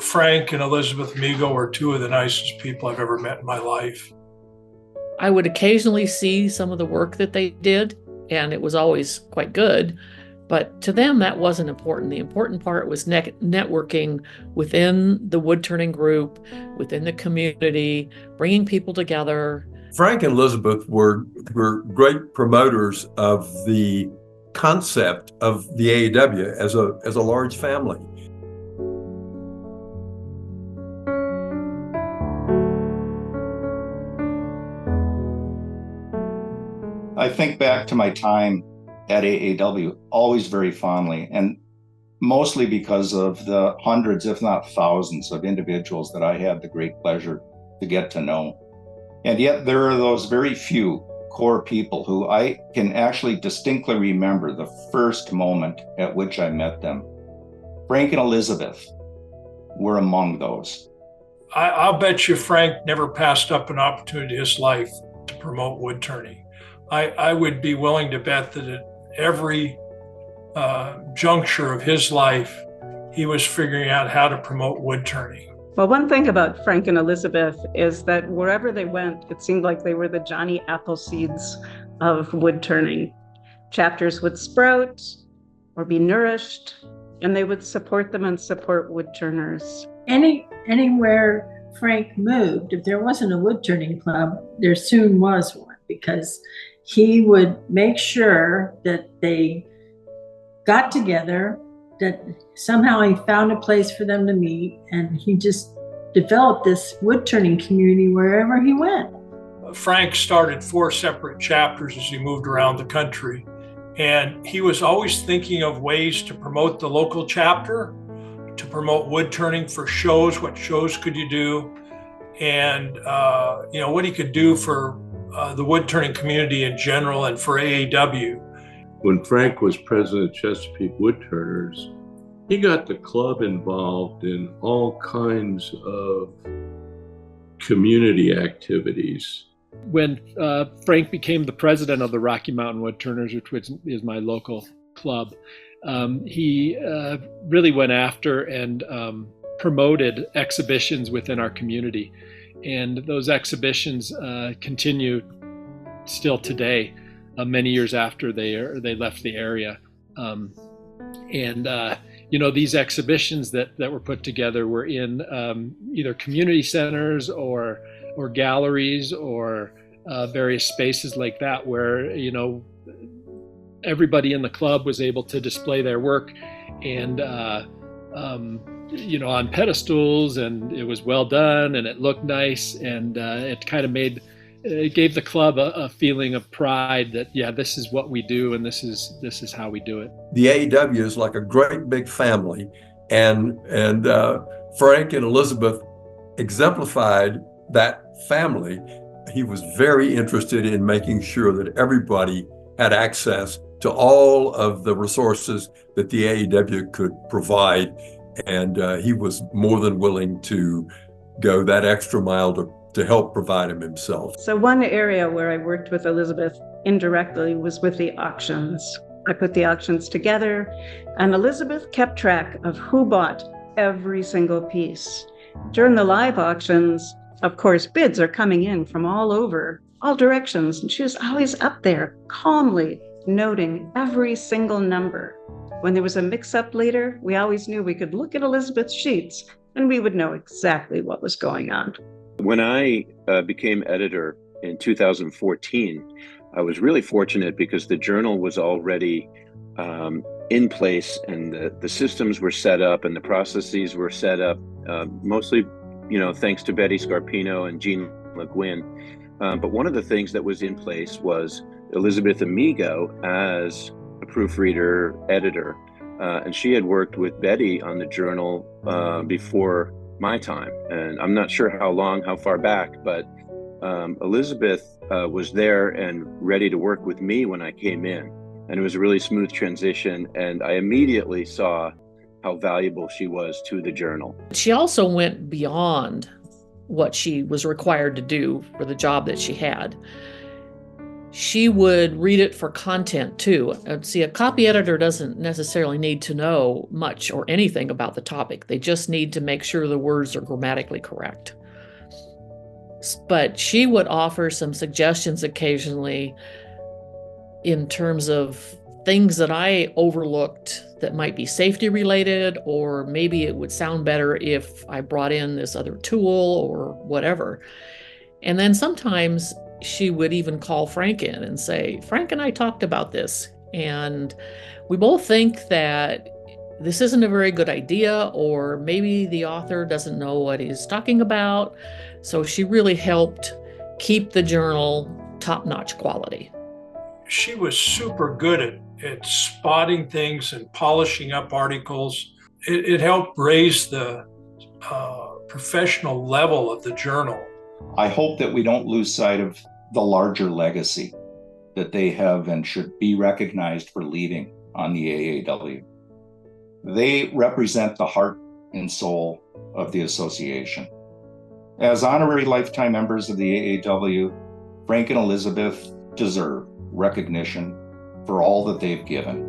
Frank and Elizabeth Amigo are two of the nicest people I've ever met in my life. I would occasionally see some of the work that they did, and it was always quite good. But to them, that wasn't important. The important part was networking within the woodturning group, within the community, bringing people together. Frank and Elizabeth were great promoters of the concept of the AAW as a large family. I think back to my time at AAW always very fondly, and mostly because of the hundreds, if not thousands, of individuals that I had the great pleasure to get to know. And yet there are those very few core people who I can actually distinctly remember the first moment at which I met them. Frank and Elizabeth were among those. I'll bet you Frank never passed up an opportunity in his life to promote wood turning. I would be willing to bet that at every juncture of his life, he was figuring out how to promote wood turning. Well, one thing about Frank and Elizabeth is that wherever they went, it seemed like they were the Johnny Appleseeds of wood turning. Chapters would sprout or be nourished, and they would support them and support woodturners. Anywhere Frank moved, if there wasn't a woodturning club, there soon was one, because he would make sure that they got together, that somehow he found a place for them to meet, and he just developed this woodturning community wherever he went. Frank started 4 separate chapters as he moved around the country, and he was always thinking of ways to promote the local chapter, to promote wood turning for shows. What shows could you do? And what he could do for the wood turning community in general and for AAW. When Frank was president of Chesapeake Woodturners, he got the club involved in all kinds of community activities. When Frank became the president of the Rocky Mountain Woodturners, which is my local club, he really went after and promoted exhibitions within our community. And those exhibitions continue still today, many years after they left the area. These exhibitions that were put together were in either community centers or galleries or various spaces like that, where everybody in the club was able to display their work and on pedestals, and it was well done and it looked nice, and it gave the club a feeling of pride that, yeah, this is what we do and this is how we do it. The AAW is like a great big family, and Frank and Elizabeth exemplified that family. He was very interested in making sure that everybody had access to all of the resources that the AAW could provide, and he was more than willing to go that extra mile to help provide him himself. So one area where I worked with Elizabeth indirectly was with the auctions. I put the auctions together, and Elizabeth kept track of who bought every single piece. During the live auctions, of course, bids are coming in from all over, all directions, and she was always up there calmly noting every single number. When there was a mix-up later, we always knew we could look at Elizabeth's sheets and we would know exactly what was going on. When I became editor in 2014, I was really fortunate because the journal was already in place, and the systems were set up and the processes were set up, mostly, thanks to Betty Scarpino and Jean Le Guin. But one of the things that was in place was Elizabeth Amigo as a proofreader, editor, and she had worked with Betty on the journal before my time, and I'm not sure how far back, but Elizabeth was there and ready to work with me when I came in, and it was a really smooth transition, and I immediately saw how valuable she was to the journal. She also went beyond what she was required to do for the job that she had. she would read it for content too. See, a copy editor doesn't necessarily need to know much or anything about the topic. They just need to make sure the words are grammatically correct. But she would offer some suggestions occasionally in terms of things that I overlooked that might be safety related, or maybe it would sound better if I brought in this other tool or whatever. And then sometimes she would even call Frank in and say, Frank and I talked about this, and we both think that this isn't a very good idea, or maybe the author doesn't know what he's talking about. So she really helped keep the journal top-notch quality. She was super good at spotting things and polishing up articles. It helped raise the professional level of the journal. I hope that we don't lose sight of the larger legacy that they have and should be recognized for leaving on the AAW. They represent the heart and soul of the association. As honorary lifetime members of the AAW, Frank and Elizabeth deserve recognition for all that they've given.